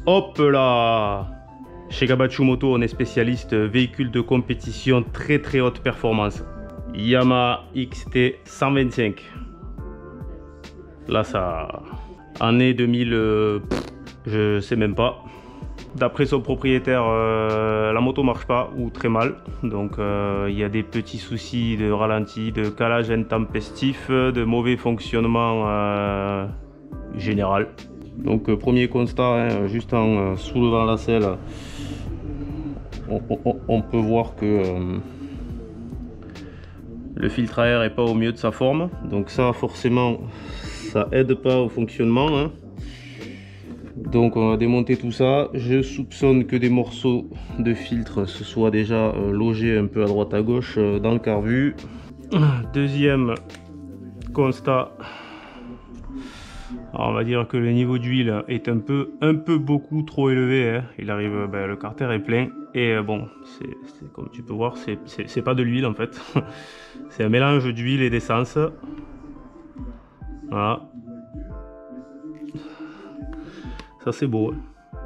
Hop là! Chez Gabachu Moto, on est spécialiste véhicule de compétition très haute performance. Yamaha XT 125. Là, ça... Année 2000, je sais même pas. D'après son propriétaire, la moto marche pas ou très mal. Donc il y a des petits soucis de ralenti, de calage intempestif, de mauvais fonctionnement général. Donc premier constat, hein, juste en soulevant la selle, on peut voir que le filtre à air est pas au mieux de sa forme. Donc ça forcément ça aide pas au fonctionnement, hein. Donc on va démonter tout ça. Je soupçonne que des morceaux de filtre se soient déjà logés un peu à droite à gauche dans le carbu. Deuxième constat, alors on va dire que le niveau d'huile est un peu beaucoup trop élevé, hein. Il arrive, le carter est plein et bon, c'est comme tu peux voir, c'est pas de l'huile en fait. C'est un mélange d'huile et d'essence. Voilà. Ça c'est beau.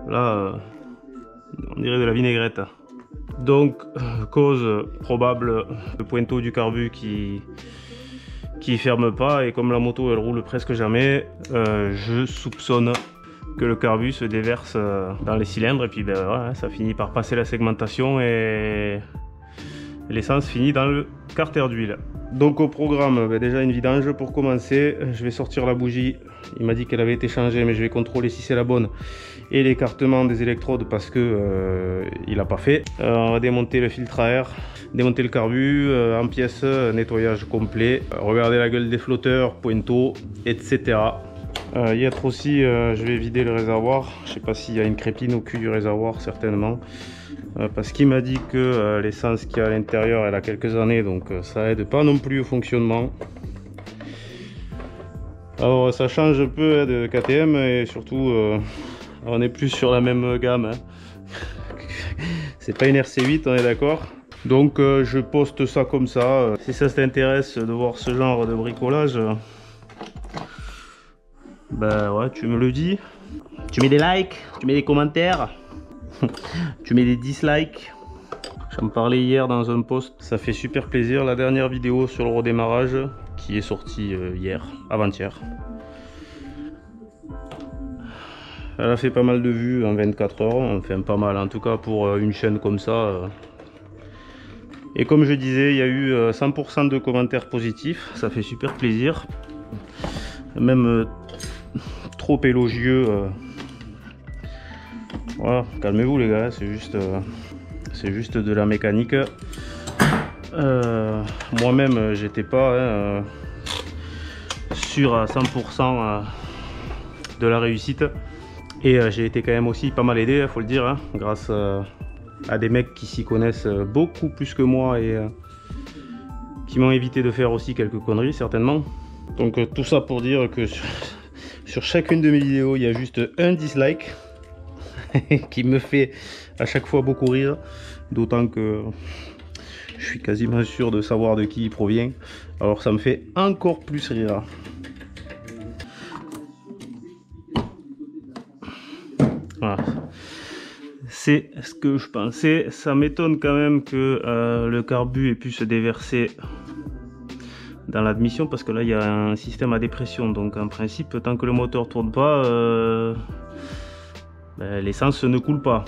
Là, on dirait de la vinaigrette. Donc, cause probable, le pointeau du carbu qui ferme pas, et comme la moto elle roule presque jamais, je soupçonne que le carbu se déverse dans les cylindres et puis voilà, ça finit par passer la segmentation et l'essence finit dans le carter d'huile. Donc au programme, déjà une vidange pour commencer. Je vais sortir la bougie, il m'a dit qu'elle avait été changée, mais je vais contrôler si c'est la bonne, et l'écartement des électrodes parce que il n'a pas fait. On va démonter le filtre à air, démonter le carbu en pièces, nettoyage complet, regarder la gueule des flotteurs, pointeau, etc. Y être aussi, je vais vider le réservoir. Je sais pas s'il y a une crépine au cul du réservoir, certainement. Parce qu'il m'a dit que l'essence qui est à l'intérieur elle a quelques années, donc ça aide pas non plus au fonctionnement. Alors ça change un peu, hein, de KTM, et surtout on est plus sur la même gamme, hein. C'est pas une RC8, on est d'accord. Donc je poste ça comme ça. Si ça t'intéresse de voir ce genre de bricolage, ouais, tu me le dis. Tu mets des likes, tu mets des commentaires. Tu mets des dislikes. J'en parlais hier dans un post, ça fait super plaisir. La dernière vidéo sur le redémarrage qui est sortie hier, avant-hier, elle a fait pas mal de vues en 24 heures, enfin pas mal en tout cas pour une chaîne comme ça. Et comme je disais, il y a eu 100% de commentaires positifs, ça fait super plaisir. Même trop élogieux. Voilà, calmez-vous les gars, c'est juste de la mécanique. Moi-même j'étais pas sûr à 100% de la réussite, et j'ai été quand même aussi pas mal aidé, faut le dire, hein, grâce à des mecs qui s'y connaissent beaucoup plus que moi et qui m'ont évité de faire aussi quelques conneries certainement. Donc tout ça pour dire que sur chacune de mes vidéos il y a juste un dislike qui me fait à chaque fois beaucoup rire, d'autant que je suis quasiment sûr de savoir de qui il provient, alors ça me fait encore plus rire. Voilà, c'est ce que je pensais. Ça m'étonne quand même que le carbu ait pu se déverser dans l'admission, parce que là il y a un système à dépression, donc en principe tant que le moteur tourne pas, l'essence ne coule pas.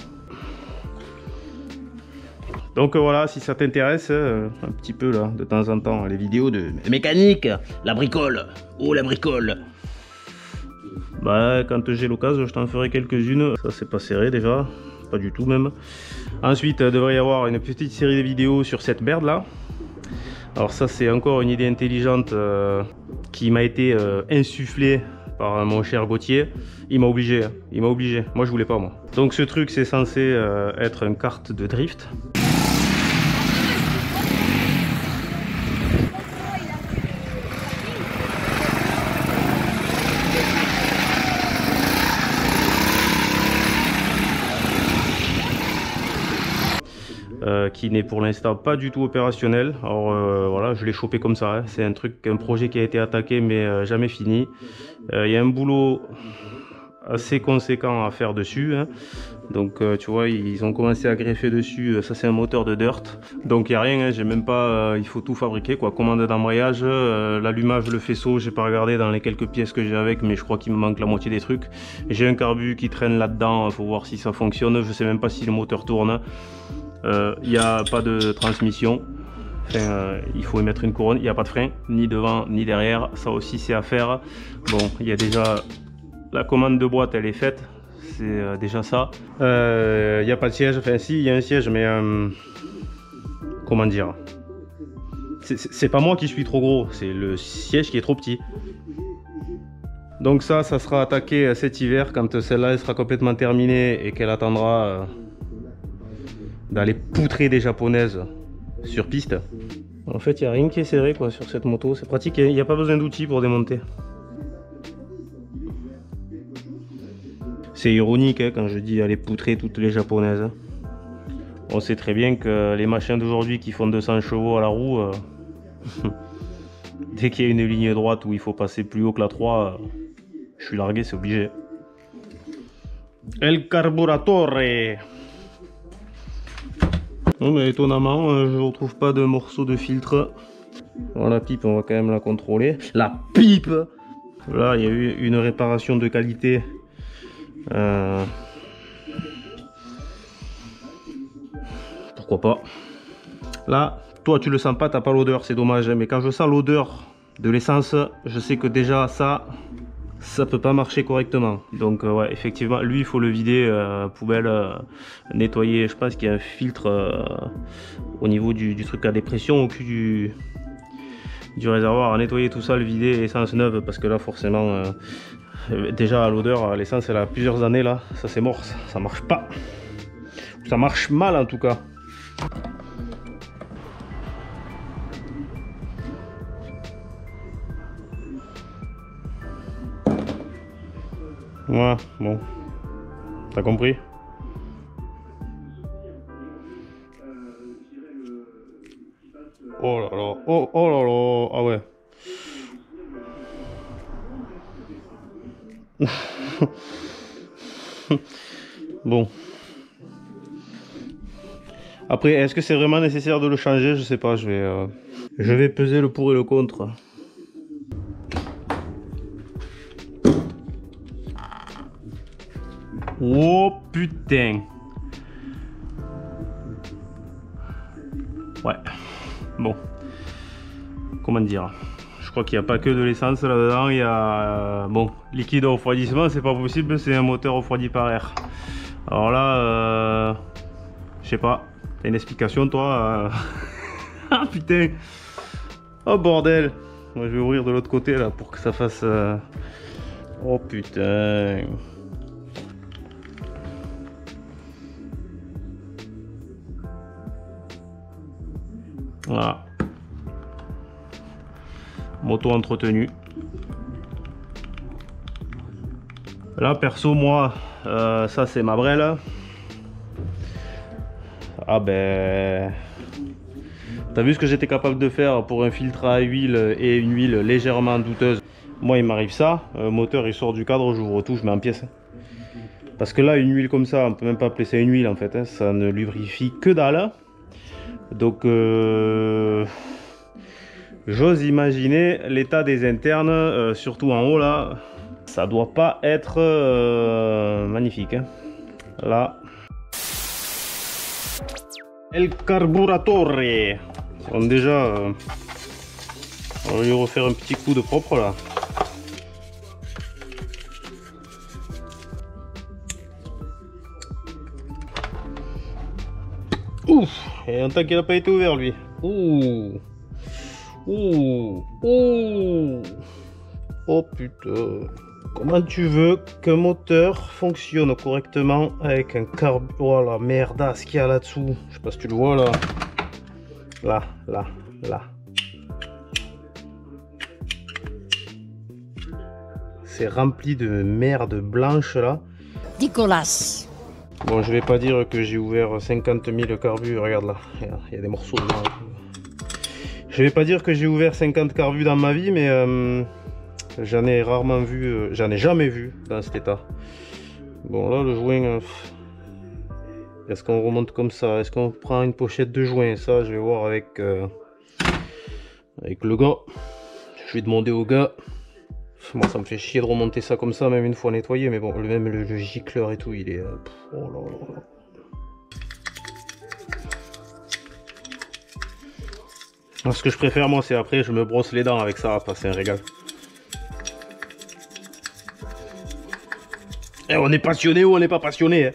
Donc voilà, si ça t'intéresse un petit peu là de temps en temps les vidéos de mécanique, la bricole, oh la bricole, quand j'ai l'occasion je t'en ferai quelques-unes. Ça c'est pas serré déjà, pas du tout même. Ensuite il devrait y avoir une petite série de vidéos sur cette merde là. Alors ça c'est encore une idée intelligente qui m'a été insufflée par mon cher Gauthier. Il m'a obligé, moi je voulais pas moi. Donc ce truc c'est censé être une carte de drift. Qui n'est pour l'instant pas du tout opérationnel. Alors voilà, je l'ai chopé comme ça, hein. C'est un projet qui a été attaqué mais jamais fini. Il y a un boulot assez conséquent à faire dessus, hein. Donc tu vois, ils ont commencé à greffer dessus. Ça c'est un moteur de dirt, donc il n'y a rien, hein. J'ai même pas, il faut tout fabriquer quoi. Commande d'embrayage, l'allumage, le faisceau, j'ai pas regardé dans les quelques pièces que j'ai avec, mais je crois qu'il me manque la moitié des trucs. J'ai un carbu qui traîne là dedans, faut voir si ça fonctionne. Je sais même pas si le moteur tourne. Il n'y a pas de transmission. Enfin, il faut y mettre une couronne. Il n'y a pas de frein, ni devant ni derrière. Ça aussi c'est à faire. Bon, il y a déjà la commande de boîte, elle est faite. C'est déjà ça. Il n'y a pas de siège. Enfin si, il y a un siège, mais comment dire, c'est pas moi qui suis trop gros, c'est le siège qui est trop petit. Donc ça sera attaqué cet hiver quand celle-là sera complètement terminée et qu'elle attendra d'aller poutrer des japonaises sur piste. En fait, il n'y a rien qui est serré quoi sur cette moto. C'est pratique, il n'y a pas besoin d'outils pour démonter. C'est ironique hein, quand je dis aller poutrer toutes les japonaises. On sait très bien que les machins d'aujourd'hui qui font 200 chevaux à la roue, dès qu'il y a une ligne droite où il faut passer plus haut que la 3, je suis largué, c'est obligé. El carburatore. Non mais étonnamment, je ne retrouve pas de morceau de filtre. Bon, la pipe, on va quand même la contrôler. La pipe! Là, il y a eu une réparation de qualité. Pourquoi pas. Là, toi tu le sens pas, t'as pas l'odeur, c'est dommage, hein, mais quand je sens l'odeur de l'essence, je sais que déjà ça peut pas marcher correctement. Donc ouais, effectivement, lui il faut le vider, poubelle, nettoyer. Je pense qu'il y a un filtre au niveau du truc à dépression au cul du réservoir, à nettoyer tout ça, le vider, essence neuve, parce que là forcément déjà l'odeur, l'essence elle a plusieurs années là, ça c'est mort, ça marche pas, ça marche mal en tout cas. Ouais, bon, t'as compris. Oh là là, oh là là, ah ouais. Bon. Après, est-ce que c'est vraiment nécessaire de le changer? Je sais pas, je vais peser le pour et le contre. Oh putain. Ouais. Bon. Comment dire? Je crois qu'il n'y a pas que de l'essence là-dedans. Il y a... bon, liquide au refroidissement, c'est pas possible, c'est un moteur refroidi par air. Alors là, je sais pas. T'as une explication toi? Ah putain. Oh bordel. Moi, je vais ouvrir de l'autre côté là pour que ça fasse... Oh putain. Voilà. Moto entretenue. Là perso moi, ça c'est ma brelle. Ah ben... T'as vu ce que j'étais capable de faire pour un filtre à huile et une huile légèrement douteuse. Moi il m'arrive ça, moteur il sort du cadre, j'ouvre tout, je mets en pièce. Parce que là une huile comme ça, on peut même pas appeler ça une huile en fait, hein, ça ne lubrifie que dalle. Donc j'ose imaginer l'état des internes, surtout en haut là, ça doit pas être magnifique. Hein. Là, El carburatore. Bon, déjà, on va lui refaire un petit coup de propre là. Ouf, et en tant qu'il n'a pas été ouvert lui. Ouh. Ouh. Ouh. Oh putain. Comment tu veux qu'un moteur fonctionne correctement avec un carbu... Oh la merdasse qu'il y a là-dessous. Je sais pas si tu le vois là. Là, là, là. C'est rempli de merde blanche là. Dégueulasse. Bon, je vais pas dire que j'ai ouvert 50 000 carbus, regarde là, il y a des morceaux dedans. Je vais pas dire que j'ai ouvert 50 carbus dans ma vie, mais J'en ai rarement vu, j'en ai jamais vu dans cet état. Bon là le joint, est-ce qu'on remonte comme ça? Est-ce qu'on prend une pochette de joint? Ça je vais voir avec le gars. Je vais demander au gars. Moi ça me fait chier de remonter ça comme ça même une fois nettoyé, mais bon même le gicleur et tout il est... oh là là. Alors, ce que je préfère moi c'est après je me brosse les dents avec ça, c'est un régal. Et on est passionné ou on n'est pas passionné hein.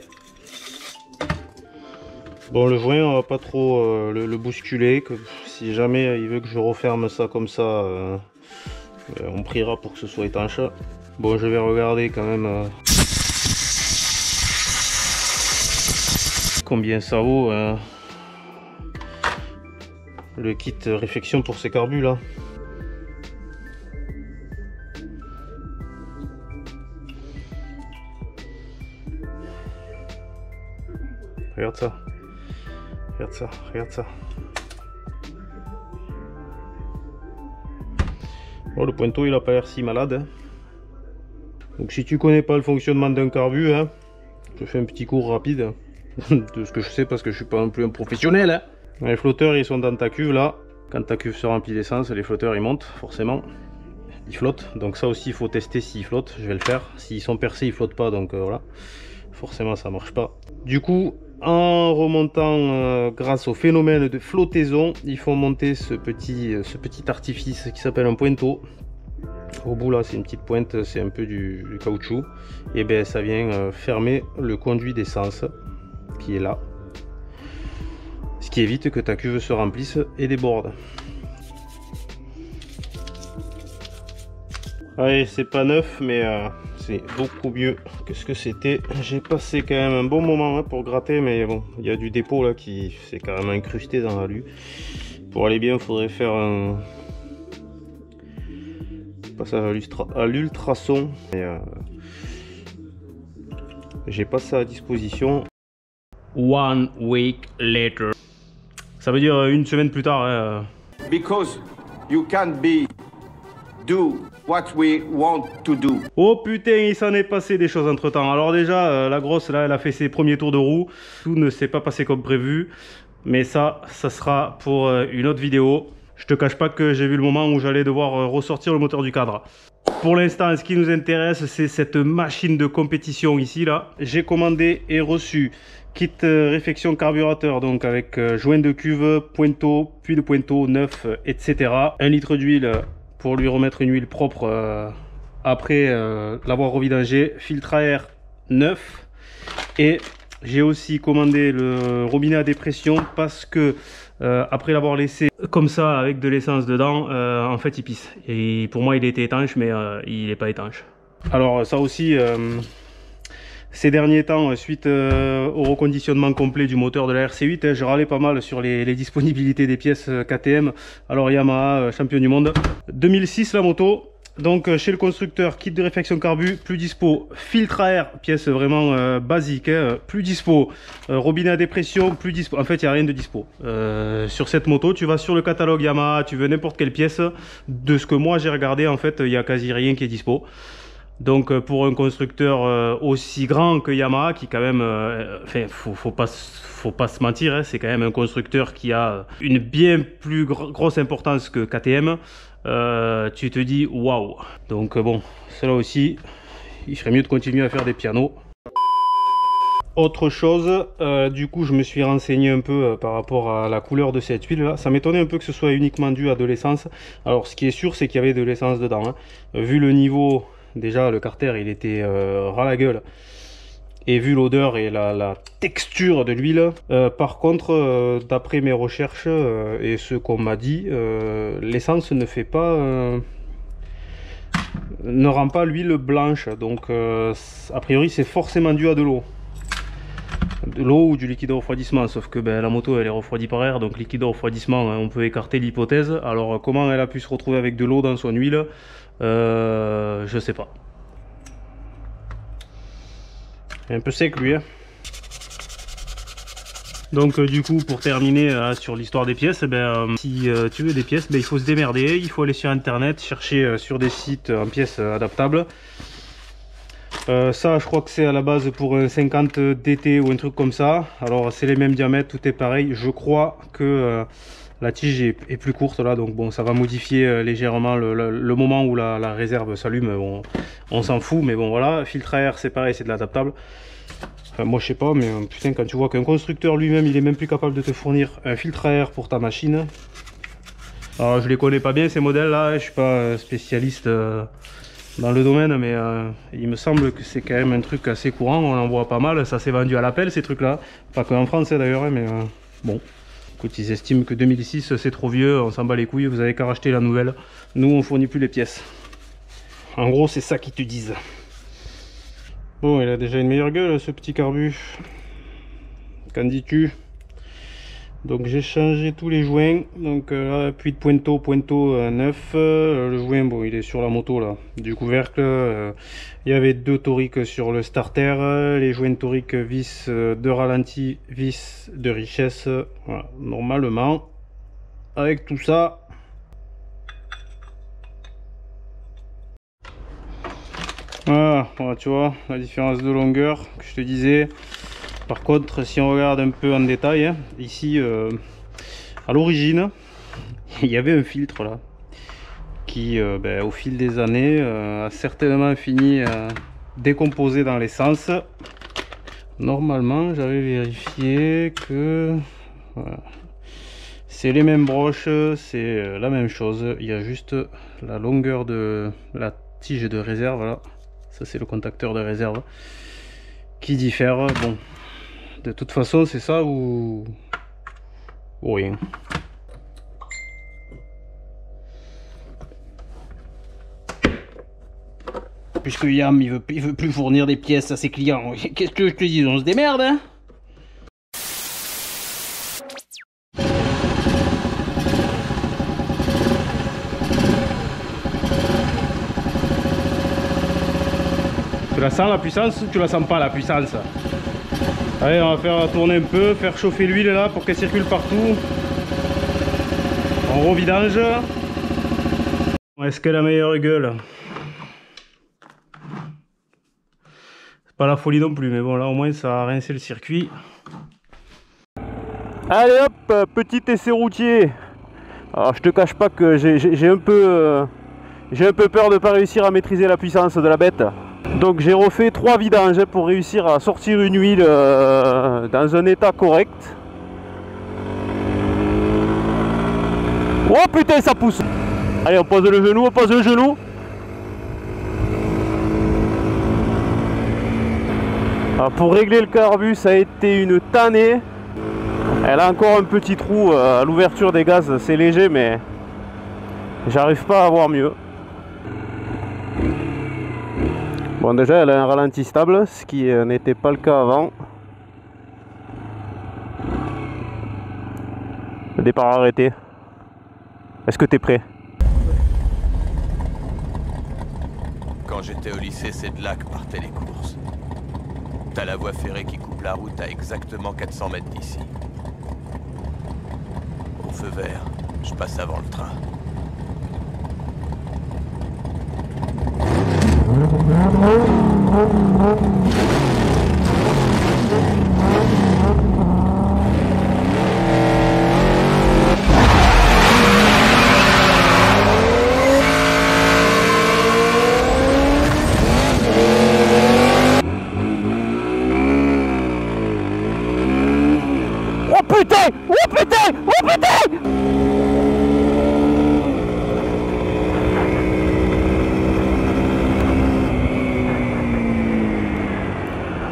Bon le joint on va pas trop le bousculer, que si jamais il veut que je referme ça comme ça, on priera pour que ce soit étanche. Bon je vais regarder quand même combien ça vaut le kit réfection pour ces carbus là. Regarde ça. Regarde ça, regarde ça. Oh, le pointeau il a pas l'air si malade. Hein. Donc si tu connais pas le fonctionnement d'un carbu, hein, je fais un petit cours rapide de ce que je sais parce que je suis pas non plus un professionnel. Hein. Les flotteurs ils sont dans ta cuve là. Quand ta cuve se remplit d'essence, les flotteurs ils montent forcément. Ils flottent. Donc ça aussi il faut tester s'ils flottent. Je vais le faire. S'ils sont percés ils flottent pas, donc voilà. Forcément ça marche pas. Du coup en remontant grâce au phénomène de flottaison, il faut monter ce petit artifice qui s'appelle un pointeau. Au bout là c'est une petite pointe, c'est un peu du caoutchouc, et bien ça vient fermer le conduit d'essence qui est là, ce qui évite que ta cuve se remplisse et déborde. Allez, c'est pas neuf mais c'est beaucoup mieux que ce que c'était. J'ai passé quand même un bon moment hein, pour gratter, mais bon, il y a du dépôt là qui s'est carrément incrusté dans l'alu. Pour aller bien, il faudrait faire un passage à l'ultrason. J'ai pas ça à disposition. 1 week later. Ça veut dire une semaine plus tard. Hein. Because you can't do what we want to do. Oh putain, il s'en est passé des choses entre temps. Alors déjà, la grosse là, elle a fait ses premiers tours de roue. Tout ne s'est pas passé comme prévu. Mais ça sera pour une autre vidéo. Je te cache pas que j'ai vu le moment où j'allais devoir ressortir le moteur du cadre. Pour l'instant, ce qui nous intéresse, c'est cette machine de compétition ici là. J'ai commandé et reçu kit réfection carburateur, donc avec joint de cuve, pointeau, puis de pointeau neuf, etc. 1 litre d'huile pour lui remettre une huile propre après l'avoir revidangé, filtre à air neuf, et j'ai aussi commandé le robinet à dépression parce que après l'avoir laissé comme ça avec de l'essence dedans, en fait il pisse, et pour moi il était étanche mais il n'est pas étanche. Alors ça aussi ces derniers temps, suite au reconditionnement complet du moteur de la RC8, je râlais pas mal sur les disponibilités des pièces KTM. Alors Yamaha, champion du monde. 2006 la moto. Donc chez le constructeur, kit de réfection carbu, plus dispo. Filtre à air, pièce vraiment basique, hein, plus dispo. Robinet à dépression, plus dispo. En fait, il n'y a rien de dispo. Sur cette moto, tu vas sur le catalogue Yamaha, tu veux n'importe quelle pièce. De ce que moi j'ai regardé, en fait, il n'y a quasi rien qui est dispo. Donc pour un constructeur aussi grand que Yamaha, qui quand même, enfin faut pas se mentir, hein, c'est quand même un constructeur qui a une bien plus grosse importance que KTM. Tu te dis waouh. Donc bon, cela aussi, il serait mieux de continuer à faire des pianos. Autre chose, du coup je me suis renseigné un peu par rapport à la couleur de cette huile là. Ça m'étonnait un peu que ce soit uniquement dû à de l'essence. Alors ce qui est sûr, c'est qu'il y avait de l'essence dedans, hein. Vu le niveau, déjà le carter il était ras la gueule, et vu l'odeur et la texture de l'huile, par contre d'après mes recherches et ce qu'on m'a dit, l'essence ne fait pas ne rend pas l'huile blanche, donc a priori c'est forcément dû à de l'eau ou du liquide de refroidissement, sauf que la moto elle est refroidie par air, donc liquide de refroidissement, hein, on peut écarter l'hypothèse. Alors comment elle a pu se retrouver avec de l'eau dans son huile, je sais pas. Un peu sec lui, hein. Donc du coup, pour terminer sur l'histoire des pièces, si tu veux des pièces, il faut se démerder, il faut aller sur internet, chercher sur des sites en pièces adaptables. Ça je crois que c'est à la base pour un 50 DT ou un truc comme ça. Alors c'est les mêmes diamètres, tout est pareil. Je crois que la tige est plus courte là, donc bon, ça va modifier légèrement le moment où la réserve s'allume. Bon, on s'en fout, mais bon voilà. Filtre à air c'est pareil, c'est de l'adaptable. Enfin, moi je sais pas, mais putain, quand tu vois qu'un constructeur lui-même il est même plus capable de te fournir un filtre à air pour ta machine. Alors je les connais pas bien ces modèles là, je suis pas spécialiste dans le domaine, mais il me semble que c'est quand même un truc assez courant, on en voit pas mal, ça s'est vendu à l'appel ces trucs là, pas qu'en France d'ailleurs, mais bon, écoute, ils estiment que 2006 c'est trop vieux, on s'en bat les couilles, vous avez qu'à racheter la nouvelle, nous on fournit plus les pièces. En gros c'est ça qu'ils te disent. Bon, il a déjà une meilleure gueule ce petit carbu. Qu'en dis-tu? Donc j'ai changé tous les joints. Donc là, puis de pointeau neuf. Le joint, bon, il est sur la moto là, du couvercle. Il y avait 2 toriques sur le starter. Les joints toriques vis de ralenti, vis de richesse. Voilà, normalement, avec tout ça. Voilà, tu vois la différence de longueur que je te disais. Par contre, si on regarde un peu en détail, hein, ici à l'origine il y avait un filtre là qui au fil des années a certainement fini décomposé dans l'essence. Normalement j'avais vérifié que voilà, c'est les mêmes broches, c'est la même chose, il y a juste la longueur de la tige de réserve là. Ça c'est le contacteur de réserve qui diffère. Bon, de toute façon c'est ça ou rien. Puisque Yam il veut plus fournir des pièces à ses clients, qu'est-ce que je te dis, on se démerde hein. Tu la sens la puissance ou tu la sens pas la puissance? Allez, on va faire tourner un peu, faire chauffer l'huile là pour qu'elle circule partout. On revidange. Est-ce qu'elle a la meilleure gueule? C'est pas la folie non plus, mais bon là au moins ça a rincé le circuit. Allez hop, petit essai routier. Alors je te cache pas que j'ai un peu peur de pas réussir à maîtriser la puissance de la bête. Donc j'ai refait 3 vidanges pour réussir à sortir une huile dans un état correct. Oh putain, ça pousse. Allez, on pose le genou, on pose le genou. Alors, pour régler le carbu, ça a été une tannée. Elle a encore un petit trou à l'ouverture des gaz, c'est léger, mais j'arrive pas à voir mieux. Bon, déjà elle a un ralenti stable, ce qui n'était pas le cas avant. Le départ arrêté. Est-ce que tu es prêt? Quand j'étais au lycée, c'est de là que partaient les courses. T'as la voie ferrée qui coupe la route à exactement 400 mètres d'ici. Au feu vert, je passe avant le train. Oh putain! Oh putain! Oh putain!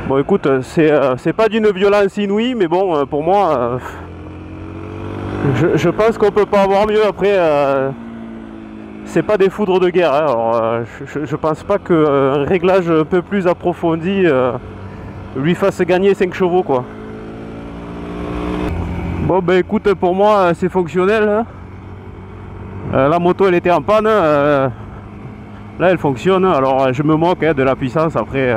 Bon écoute, c'est pas d'une violence inouïe, mais bon, pour moi, je pense qu'on peut pas avoir mieux. Après, c'est pas des foudres de guerre, hein. Alors, je pense pas qu'un réglage un peu plus approfondi lui fasse gagner 5 chevaux, quoi. Bon bah écoute, pour moi c'est fonctionnel, hein. La moto elle était en panne, là elle fonctionne. Alors je me moque hein, de la puissance. Après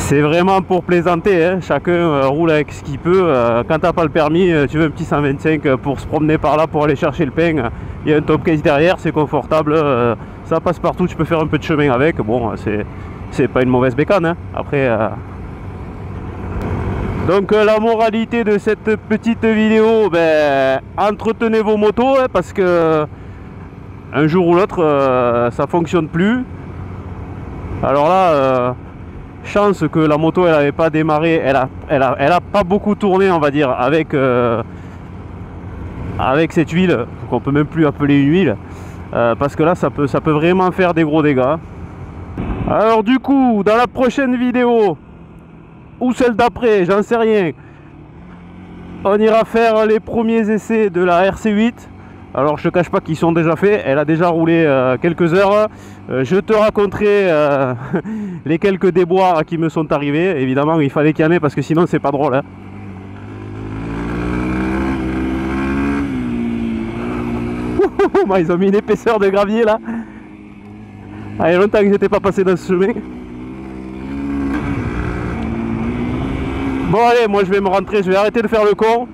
C'est vraiment pour plaisanter, hein. Chacun roule avec ce qu'il peut. Quand t'as pas le permis, tu veux un petit 125 pour se promener par là, pour aller chercher le pain. Il y a un top case derrière, c'est confortable, ça passe partout, tu peux faire un peu de chemin avec. Bon, c'est pas une mauvaise bécane, hein. Après... Donc la moralité de cette petite vidéo, ben, entretenez vos motos, hein, parce que un jour ou l'autre ça fonctionne plus. Alors là, chance que la moto elle avait pas démarré, elle a pas beaucoup tourné, on va dire, avec cette huile qu'on peut même plus appeler une huile, parce que là ça peut vraiment faire des gros dégâts. Alors du coup, dans la prochaine vidéo ou celle d'après, j'en sais rien, on ira faire les premiers essais de la RC8. Alors je te cache pas qu'ils sont déjà faits, elle a déjà roulé quelques heures. Je te raconterai les quelques déboires qui me sont arrivés. Évidemment il fallait qu'il y en ait parce que sinon c'est pas drôle, hein. Ils ont mis une épaisseur de gravier là. Ah, il y a longtemps que j'étais pas passé dans ce chemin. Bon allez, moi je vais me rentrer, je vais arrêter de faire le con.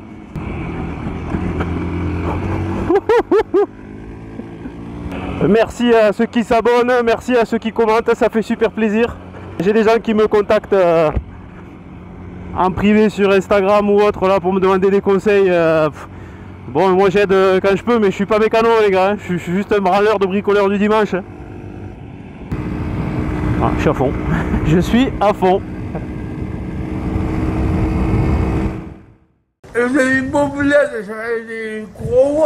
Merci à ceux qui s'abonnent, merci à ceux qui commentent, ça fait super plaisir. J'ai des gens qui me contactent en privé sur Instagram ou autre là pour me demander des conseils. Bon, moi j'aide quand je peux, mais je suis pas mécano les gars, hein. Je suis juste un branleur de bricoleur du dimanche. Ah, je suis à fond. Je suis à fond. J'ai des beaux bleds, j'ai des gros...